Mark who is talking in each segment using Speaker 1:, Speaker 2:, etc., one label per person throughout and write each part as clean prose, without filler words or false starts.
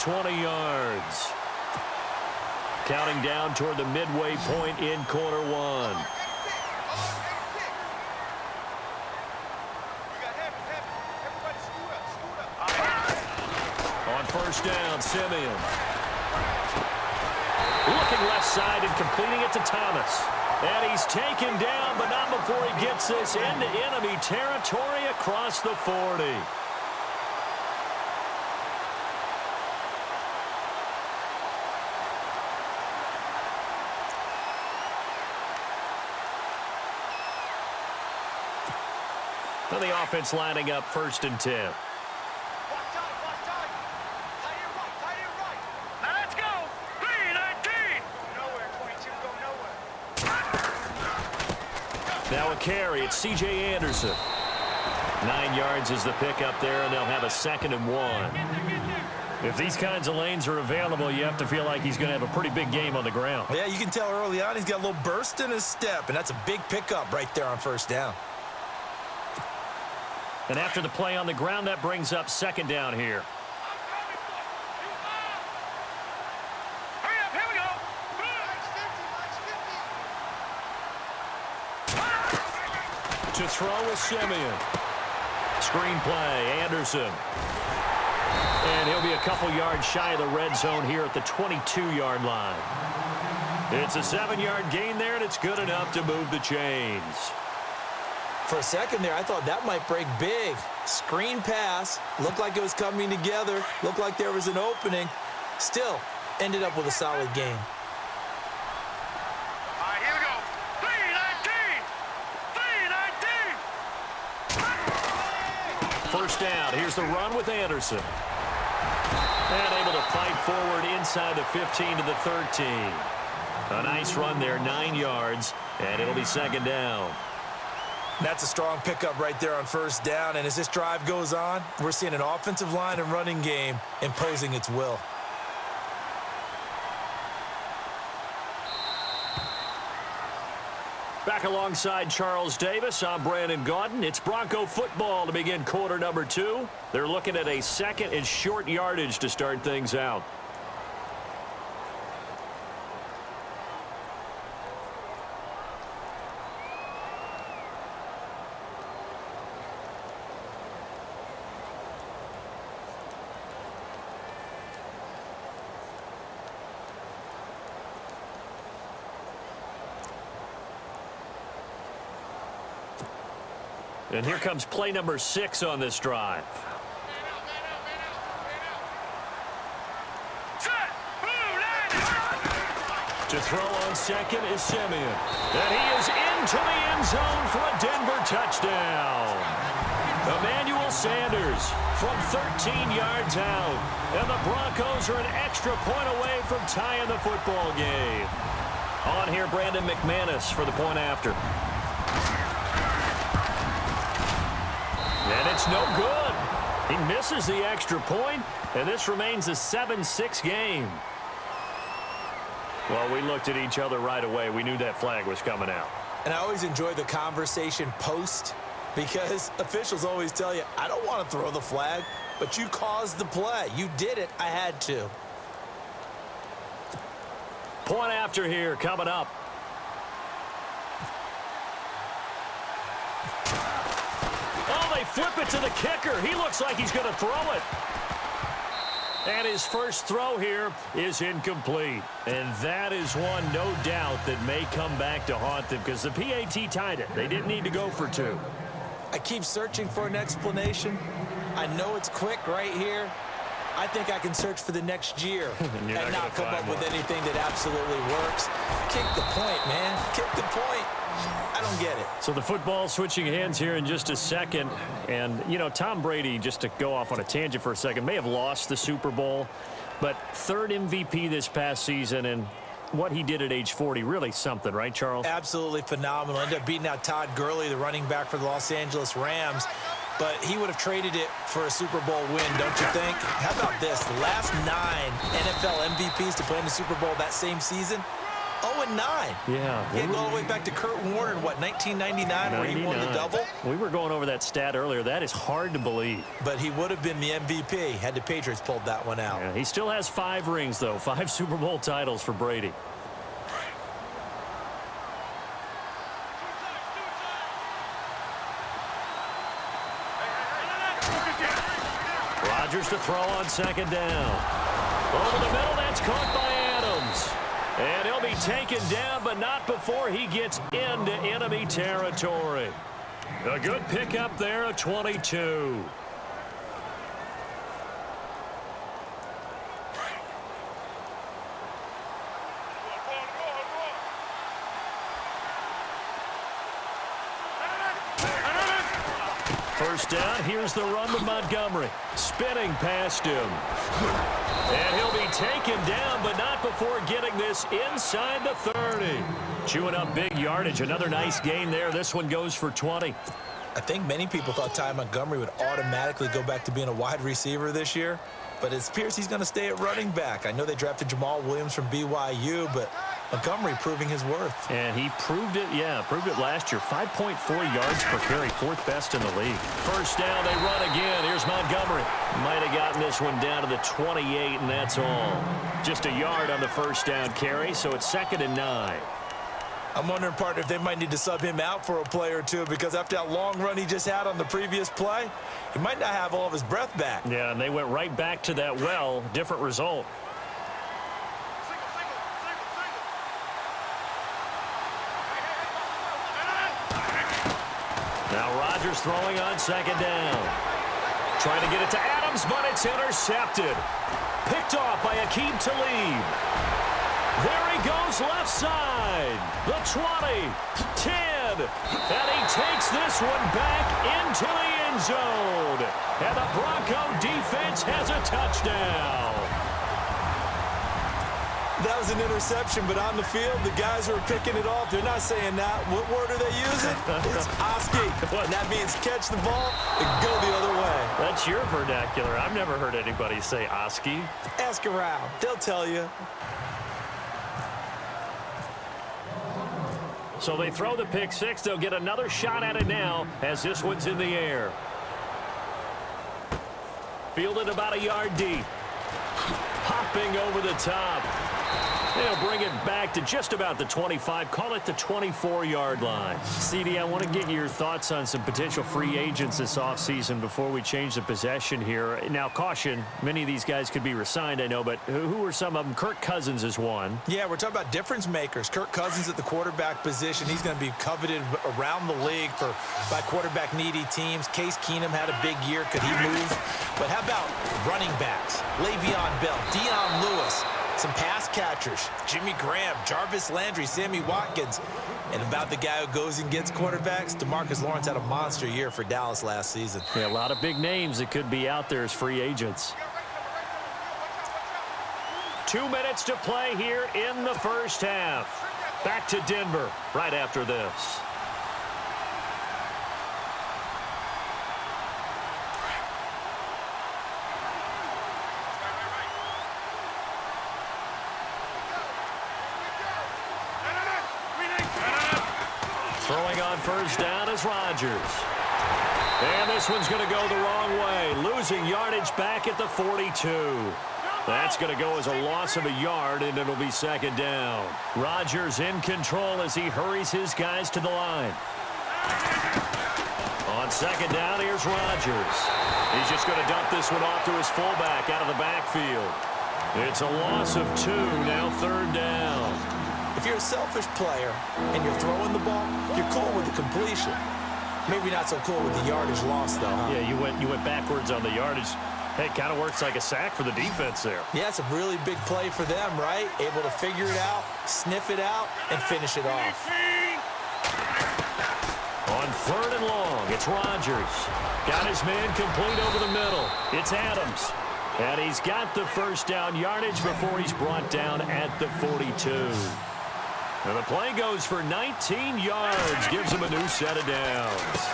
Speaker 1: 20 yards. Counting down toward the midway point in quarter one. On first down, Simeon. Looking left side and completing it to Thomas. And he's taken down, but not before he gets this into enemy territory across the 40. And the offense lining up 1st and 10. Now a carry. It's C.J. Anderson. 9 yards is the pickup there, and they'll have a 2nd and 1. If these kinds of lanes are available, you have to feel like he's going to have a pretty big game on the ground.
Speaker 2: Yeah, you can tell early on he's got a little burst in his step, and that's a big pickup right there on first down.
Speaker 1: And after the play on the ground, that brings up 2nd down here. To throw with Simeon. Screen play, Anderson. And he'll be a couple yards shy of the red zone here at the 22-yard line. It's a 7-yard gain there, and it's good enough to move the chains.
Speaker 2: For a second there, I thought that might break big. Screen pass. Looked like it was coming together. Looked like there was an opening. Still, ended up with a solid game.
Speaker 1: First down. Here's the run with Anderson. And able to fight forward inside the 15 to the 13. A nice run there, 9 yards, and it'll be 2nd down.
Speaker 2: That's a strong pickup right there on first down, and as this drive goes on, we're seeing an offensive line and running game imposing its will.
Speaker 1: Back alongside Charles Davis, I'm Brandon Gaudin. It's Bronco football to begin quarter number 2. They're looking at a 2nd and short yardage to start things out. And here comes play number 6 on this drive. To throw on 2nd is Simeon. And he is into the end zone for a Denver touchdown. Emmanuel Sanders from 13 yards out. And the Broncos are an extra point away from tying the football game. On here, Brandon McManus for the point after. And it's no good. He misses the extra point, and this remains a 7-6 game. Well, we looked at each other right away. We knew that flag was coming out.
Speaker 2: And I always enjoy the conversation post because officials always tell you, I don't want to throw the flag, but you caused the play. You did it. I had to.
Speaker 1: Point after here coming up. Oh, they flip it to the kicker. He looks like he's going to throw it. And his first throw here is incomplete. And that is one, no doubt, that may come back to haunt them because the PAT tied it. They didn't need to go for 2.
Speaker 2: I keep searching for an explanation. I know it's quick right here. I think I can search for the next year and not come up with anything that absolutely works. Kick the point, man. Kick the point. I don't get it.
Speaker 1: So the football switching hands here in just a second. And, you know, Tom Brady, just to go off on a tangent for a second, may have lost the Super Bowl, but 3rd MVP this past season, and what he did at age 40, really something, right, Charles?
Speaker 2: Absolutely phenomenal. Ended up beating out Todd Gurley, the running back for the Los Angeles Rams. But he would have traded it for a Super Bowl win, don't you think? How about this? The last 9 NFL MVPs to play in the Super Bowl that same season, 0-9.
Speaker 1: Yeah.
Speaker 2: He had to go all the way back to Kurt Warner in, what, 1999 where he won the double?
Speaker 1: We were going over that stat earlier. That is hard to believe.
Speaker 2: But he would have been the MVP had the Patriots pulled that one out.
Speaker 1: Yeah, he still has 5 rings, though. 5 Super Bowl titles for Brady. Rodgers to throw on 2nd down. Over the middle, that's caught by Adams. And he'll be taken down, but not before he gets into enemy territory. A good pickup there, a 22. First down, here's the run to Montgomery. Spinning past him. And he'll be taken down, but not before getting this inside the 30. Chewing up big yardage. Another nice gain there. This one goes for 20.
Speaker 2: I think many people thought Ty Montgomery would automatically go back to being a wide receiver this year, but it appears he's going to stay at running back. I know they drafted Jamal Williams from BYU, but Montgomery proving his worth.
Speaker 1: And he proved it, proved it last year. 5.4 yards per carry, 4th best in the league. First down, they run again. Here's Montgomery. Might have gotten this one down to the 28, and that's all. Just a yard on the first down carry, so it's 2nd and 9.
Speaker 2: I'm wondering, partner, if they might need to sub him out for a play or two, because after that long run he just had on the previous play, he might not have all of his breath back.
Speaker 1: Yeah, and they went right back to that well. Different result. Now Rodgers throwing on 2nd down. Trying to get it to Adams, but it's intercepted. Picked off by Aqib Talib. There he goes left side. The 20, 10, and he takes this one back into the end zone. And the Bronco defense has a touchdown.
Speaker 2: That was an interception, but on the field, the guys who are picking it off, they're not saying that. What word are they using? It's Oski. And that means catch the ball and go the other way.
Speaker 1: That's your vernacular. I've never heard anybody say Oski.
Speaker 2: Ask around. They'll tell you.
Speaker 1: So they throw the pick 6. They'll get another shot at it now as this one's in the air. Fielded about a yard deep. Hopping over the top. They'll bring it back to just about the 25. Call it the 24-yard line. CD, I want to get your thoughts on some potential free agents this offseason before we change the possession here. Now, caution, many of these guys could be re-signed, I know, but who are some of them? Kirk Cousins is one.
Speaker 2: Yeah, we're talking about difference makers. Kirk Cousins at the quarterback position. He's going to be coveted around the league by quarterback-needy teams. Case Keenum had a big year. Could he move? But how about running backs? Le'Veon Bell, Dion Lewis. Some pass catchers, Jimmy Graham, Jarvis Landry, Sammy Watkins. And about the guy who goes and gets quarterbacks, DeMarcus Lawrence had a monster year for Dallas last season.
Speaker 1: Yeah, a lot of big names that could be out there as free agents. 2 minutes to play here in the first half. Back to Denver right after this. Throwing on first down is Rodgers. And this one's going to go the wrong way. Losing yardage back at the 42. That's going to go as a loss of a yard, and it'll be 2nd down. Rodgers in control as he hurries his guys to the line. On 2nd down, here's Rodgers. He's just going to dump this one off to his fullback out of the backfield. It's a loss of 2, now 3rd down.
Speaker 2: If you're a selfish player and you're throwing the ball, you're cool with the completion. Maybe not so cool with the yardage loss, though, huh?
Speaker 1: Yeah, you went backwards on the yardage. Hey, it kind of works like a sack for the defense there.
Speaker 2: Yeah, it's a really big play for them, right? Able to figure it out, sniff it out, and finish it off.
Speaker 1: On 3rd and long, it's Rodgers. Got his man complete over the middle. It's Adams. And he's got the first down yardage before he's brought down at the 42. And the play goes for 19 yards. Gives him a new set of downs.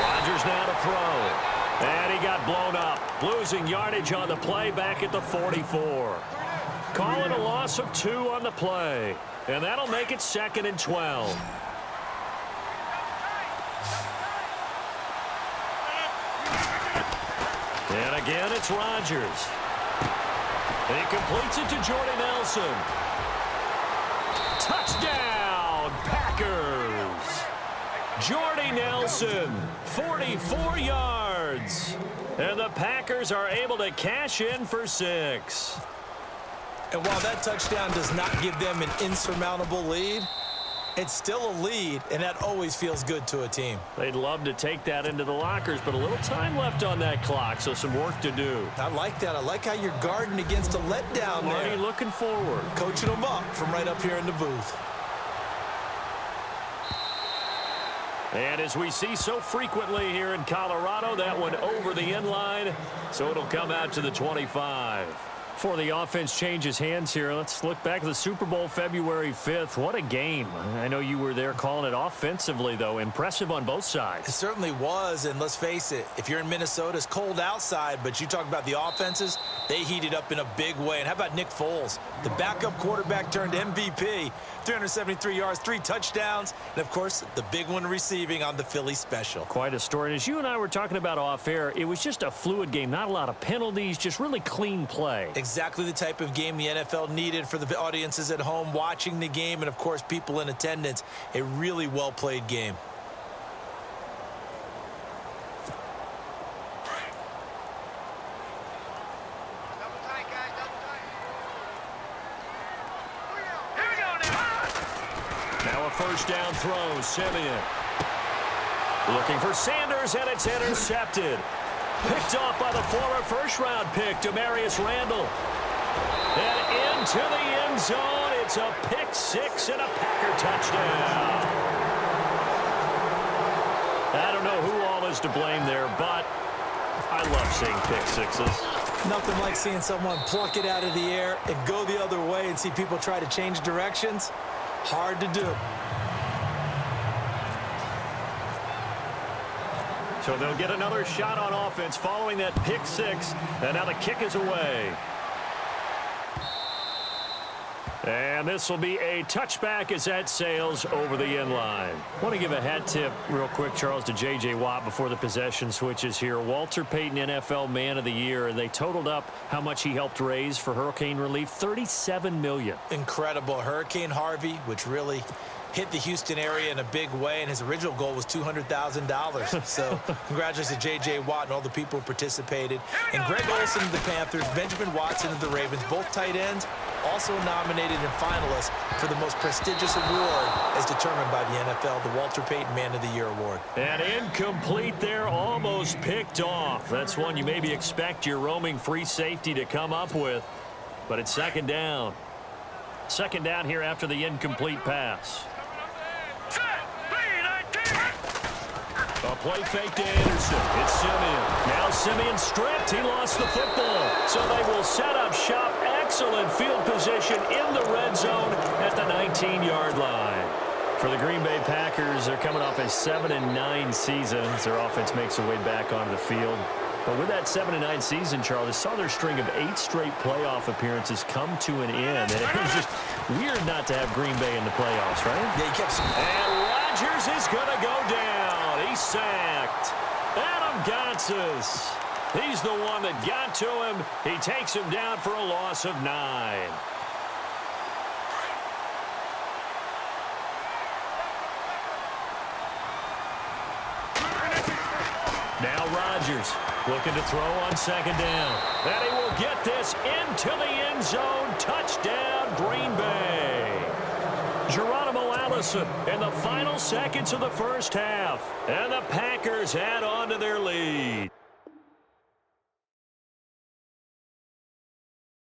Speaker 1: Rodgers now to throw. And he got blown up. Losing yardage on the play back at the 44. Call it a loss of 2 on the play. And that'll make it 2nd and 12. And again, it's Rodgers. And he completes it to Jordy Nelson. Touchdown, Packers. Jordy Nelson, 44 yards. And the Packers are able to cash in for 6.
Speaker 2: And while that touchdown does not give them an insurmountable lead, it's still a lead, and that always feels good to a team.
Speaker 1: They'd love to take that into the lockers, but a little time left on that clock, so some work to do.
Speaker 2: I like that. I like how you're guarding against a letdown there.
Speaker 1: Already looking forward.
Speaker 2: Coaching them up from right up here in the booth.
Speaker 1: And as we see so frequently here in Colorado, that one over the end line, so it'll come out to the 25. Before the offense changes hands here, let's look back at the Super Bowl February 5th. What a game. I know you were there calling it offensively, though. Impressive on both sides.
Speaker 2: It certainly was, and let's face it, if you're in Minnesota, it's cold outside, but you talk about the offenses, they heated up in a big way. And how about Nick Foles? The backup quarterback turned MVP, 373 yards, 3 touchdowns, and, of course, the big one receiving on the Philly special.
Speaker 1: Quite a story. And as you and I were talking about off air, it was just a fluid game, not a lot of penalties, just really clean play.
Speaker 2: Exactly the type of game the NFL needed for the audiences at home watching the game and, of course, people in attendance. A really well-played game.
Speaker 1: Now a first down throw, Simeon. Looking for Sanders, and it's intercepted. Picked off by the former first-round pick, Demarius Randall. And into the end zone, it's a pick 6 and a Packer touchdown. I don't know who all is to blame there, but I love seeing pick 6s.
Speaker 2: Nothing like seeing someone pluck it out of the air and go the other way and see people try to change directions. Hard to do.
Speaker 1: So they'll get another shot on offense following that pick 6, and now the kick is away. And this will be a touchback as that sails over the end line. I want to give a hat tip real quick, Charles, to J.J. Watt before the possession switches here. Walter Payton, NFL Man of the Year, and they totaled up how much he helped raise for hurricane relief, $37 million.
Speaker 2: Incredible. Hurricane Harvey, which really hit the Houston area in a big way, and his original goal was $200,000. So congratulations to J.J. Watt and all the people who participated. And Greg Olsen of the Panthers, Benjamin Watson of the Ravens, both tight ends, also nominated and finalists for the most prestigious award as determined by the NFL, the Walter Payton Man of the Year Award.
Speaker 1: And incomplete there, almost picked off. That's one you maybe expect your roaming free safety to come up with, but it's second down. Second down here after the incomplete pass. A play fake to Anderson. It's Simeon. Now Simeon stripped. He lost the football. So they will set up shop. Excellent field position in the red zone at the 19-yard line. For the Green Bay Packers, they're coming off a 7-9 season as their offense makes their way back onto the field. But with that 7-9 season, Charles, saw their string of 8 straight playoff appearances come to an end. And it was just weird not to have Green Bay in the playoffs, right?
Speaker 2: Yeah, he kept...
Speaker 1: And Rodgers is going to go down. He's sacked. Adam Gotsis. He's the one that got to him. He takes him down for a loss of 9. Now Rodgers looking to throw on second down. And he will get this into the end zone. Touchdown, Green Bay. Geronimo Allison in the final seconds of the first half. And the Packers add on to their lead.